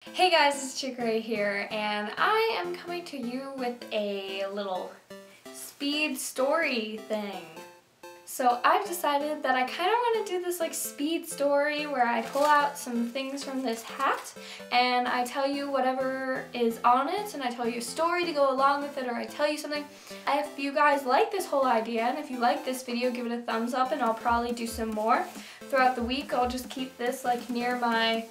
Hey guys, it's Chick Ray here, and I am coming to you with a little speed story thing. So I've decided that I kind of want to do this like speed story where I pull out some things from this hat and I tell you whatever is on it, and I tell you a story to go along with it, or I tell you something. If you guys like this whole idea, and if you like this video, give it a thumbs up, and I'll probably do some more throughout the week. I'll just keep this like near my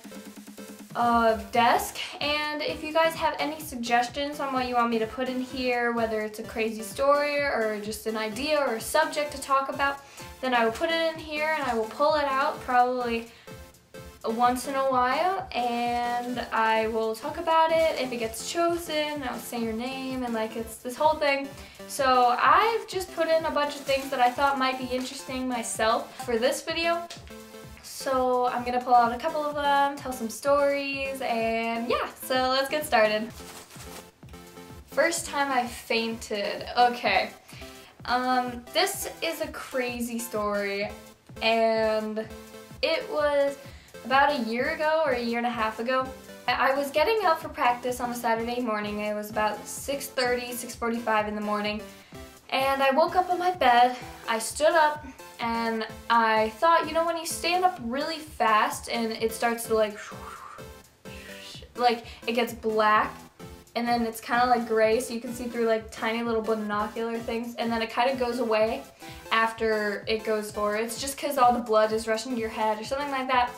desk, and if you guys have any suggestions on what you want me to put in here, whether it's a crazy story or just an idea or a subject to talk about, then I will put it in here and I will pull it out probably once in a while, and I will talk about it. If it gets chosen, I'll say your name, and like it's this whole thing. So I've just put in a bunch of things that I thought might be interesting myself for this video. So I'm gonna pull out a couple of them, tell some stories, and yeah, so let's get started. First time I fainted. Okay. This is a crazy story, and it was about a year ago or a year and a half ago. I was getting up for practice on a Saturday morning. It was about 6:30, 6:45 in the morning, and I woke up on my bed. I stood up, and I thought, you know, when you stand up really fast and it starts to like it gets black, and then it's kind of like gray, so you can see through like tiny little binocular things, and then it kind of goes away after it goes forward. It's just because all the blood is rushing to your head or something like that.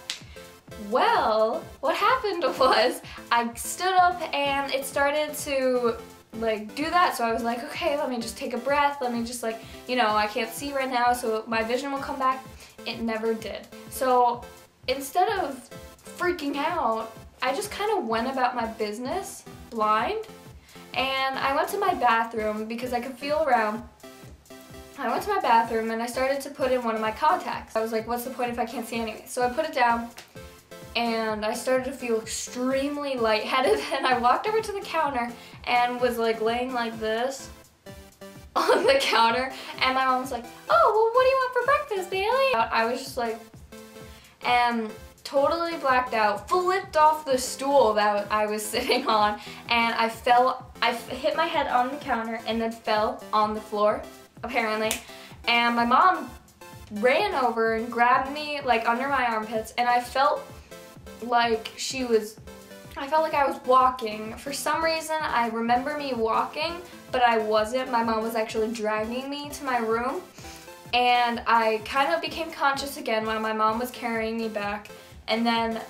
Well, what happened was I stood up and it started to like do that, so I was like, okay, let me just take a breath, let me just like, you know, I can't see right now, so my vision will come back. It never did. So instead of freaking out, I just kind of went about my business blind, and I went to my bathroom because I could feel around. I went to my bathroom and I started to put in one of my contacts. I was like, what's the point if I can't see anything? So I put it down, and I started to feel extremely lightheaded, and I walked over to the counter and was like laying like this on the counter, and my mom was like, oh, well, what do you want for breakfast, Bailey? I was just like, and totally blacked out, flipped off the stool that I was sitting on, and I hit my head on the counter and then fell on the floor, apparently, and my mom ran over and grabbed me like under my armpits, and I felt like I was walking. For some reason, I remember me walking, but I wasn't. My mom was actually dragging me to my room, and I kind of became conscious again when my mom was carrying me back, and then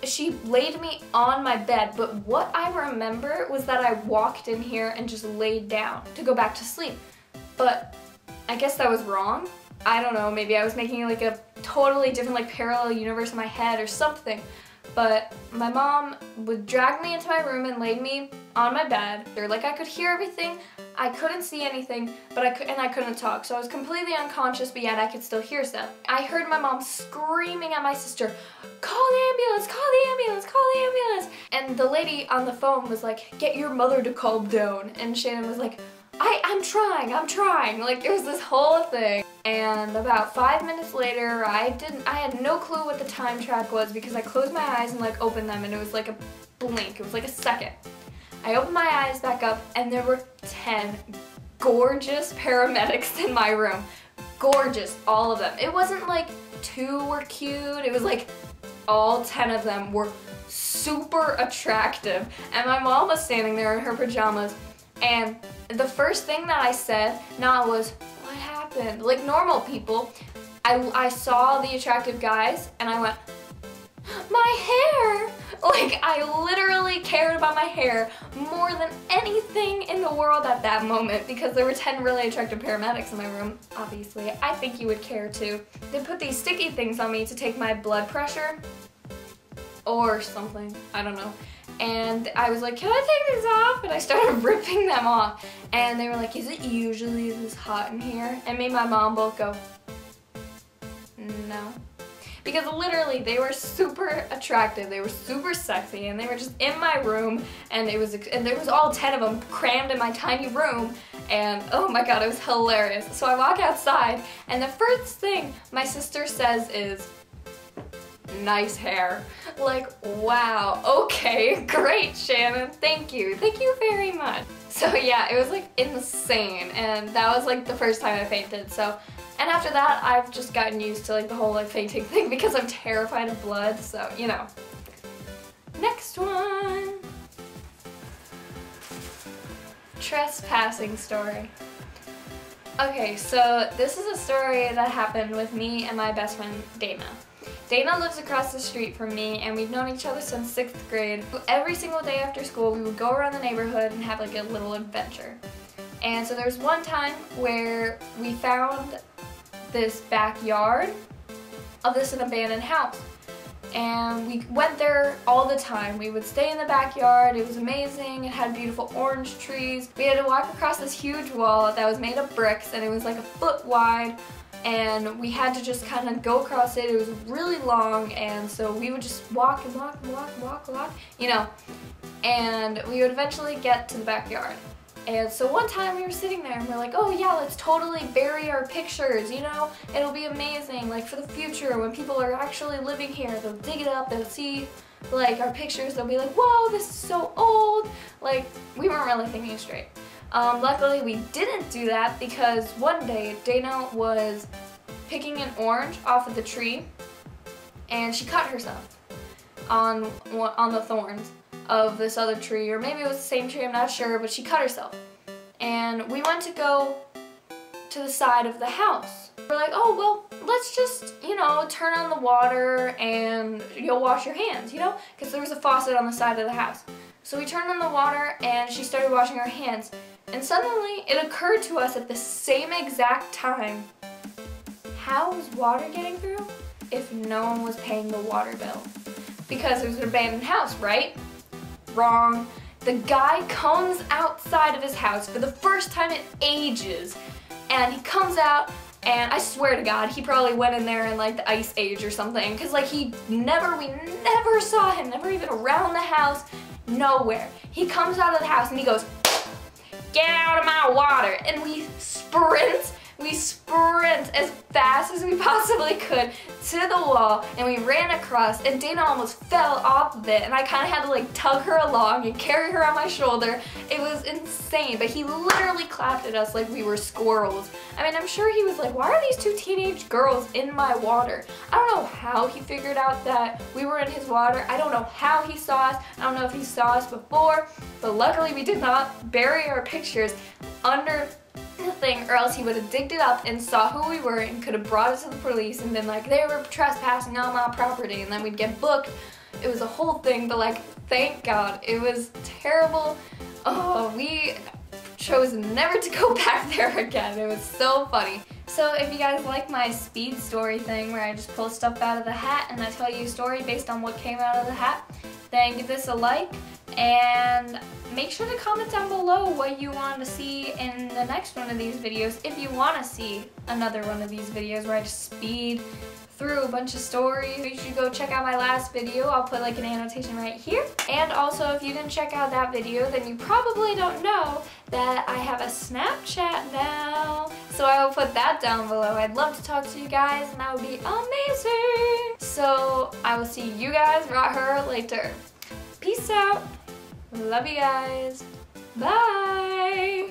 she laid me on my bed, but what I remember was that I walked in here and just laid down to go back to sleep, but I guess that was wrong. I don't know, maybe I was making like a totally different like parallel universe in my head or something, but my mom would drag me into my room and laid me on my bed. Like I could hear everything, I couldn't see anything, but I couldn't talk, so I was completely unconscious, but yet I could still hear stuff. I heard my mom screaming at my sister, call the ambulance, call the ambulance, call the ambulance, and the lady on the phone was like, get your mother to calm down, and Shannon was like, I'm trying, like it was this whole thing. And about 5 minutes later, I had no clue what the time track was because I closed my eyes and like opened them, and it was like a blink, it was like a second. I opened my eyes back up, and there were 10 gorgeous paramedics in my room. Gorgeous, all of them. It wasn't like 2 were cute, it was like all 10 of them were super attractive. And my mom was standing there in her pajamas, and the first thing that I said was, what happened? Like normal people, I saw the attractive guys and I went, my hair! Like I literally cared about my hair more than anything in the world at that moment, because there were 10 really attractive paramedics in my room. Obviously, I think you would care too. They put these sticky things on me to take my blood pressure or something, I don't know. And I was like, can I take these off? And I started ripping them off. And they were like, is it usually this hot in here? And me and my mom both go, no. Because literally they were super attractive, they were super sexy, and they were just in my room, and there was all 10 of them crammed in my tiny room, and oh my god, it was hilarious. So I walk outside, and the first thing my sister says is, nice hair. Like, wow, okay, great, Shannon, thank you very much. So yeah, it was like insane, and that was like the first time I fainted, so. And after that, I've just gotten used to like the whole like fainting thing because I'm terrified of blood, so you know. Next one. Trespassing story. Okay, so this is a story that happened with me and my best friend, Dana. Dana lives across the street from me, and we've known each other since 6th grade. Every single day after school, we would go around the neighborhood and have like a little adventure. And so there was one time where we found this backyard of this abandoned house. And we went there all the time. We would stay in the backyard. It was amazing. It had beautiful orange trees. We had to walk across this huge wall that was made of bricks, and it was like a foot wide, and we had to just kind of go across it. It was really long, and so we would just walk and walk and walk and walk and walk, you know, and we would eventually get to the backyard. And so one time we were sitting there and we're like, oh yeah, let's totally bury our pictures, you know? It'll be amazing, like for the future when people are actually living here, they'll dig it up, they'll see like our pictures, they'll be like, whoa, this is so old. Like, we weren't really thinking straight. Luckily we didn't do that because one day Dana was picking an orange off of the tree and she cut herself on the thorns of this other tree, or maybe it was the same tree, I'm not sure, but she cut herself. And we went to go to the side of the house. We're like, oh, well, let's just, you know, turn on the water and you'll wash your hands, you know, because there was a faucet on the side of the house. So we turned on the water and she started washing her hands. And suddenly it occurred to us at the same exact time, how was water getting through if no one was paying the water bill? Because it was an abandoned house, right? Wrong. The guy comes outside of his house for the first time in ages, and he comes out, and I swear to God, he probably went in there in like the Ice Age or something, because like we never saw him, never even around the house, nowhere. He comes out of the house and he goes, get out of my water, and we sprint as fast as we possibly could to the wall, and we ran across, and Dana almost fell off of it, and I kind of had to like tug her along and carry her on my shoulder. It was insane, but he literally clapped at us like we were squirrels. I mean, I'm sure he was like, why are these two teenage girls in my water? I don't know how he figured out that we were in his water. I don't know how he saw us. I don't know if he saw us before, but luckily we did not bury our pictures under the thing, or else he would have digged it up and saw who we were and could have brought us to the police and been like, they were trespassing on my property, and then we'd get booked. It was a whole thing, but like, thank God. It was terrible. Oh, we chose never to go back there again. It was so funny. So if you guys like my speed story thing where I just pull stuff out of the hat and I tell you a story based on what came out of the hat, then give this a like, and make sure to comment down below what you want to see in the next one of these videos, if you want to see another one of these videos where I just speed through a bunch of stories. You should go check out my last video. I'll put like an annotation right here. And also, if you didn't check out that video, then you probably don't know that I have a Snapchat now. So I will put that down below. I'd love to talk to you guys, and that would be amazing. So I will see you guys right here later. Peace out. Love you guys. Bye.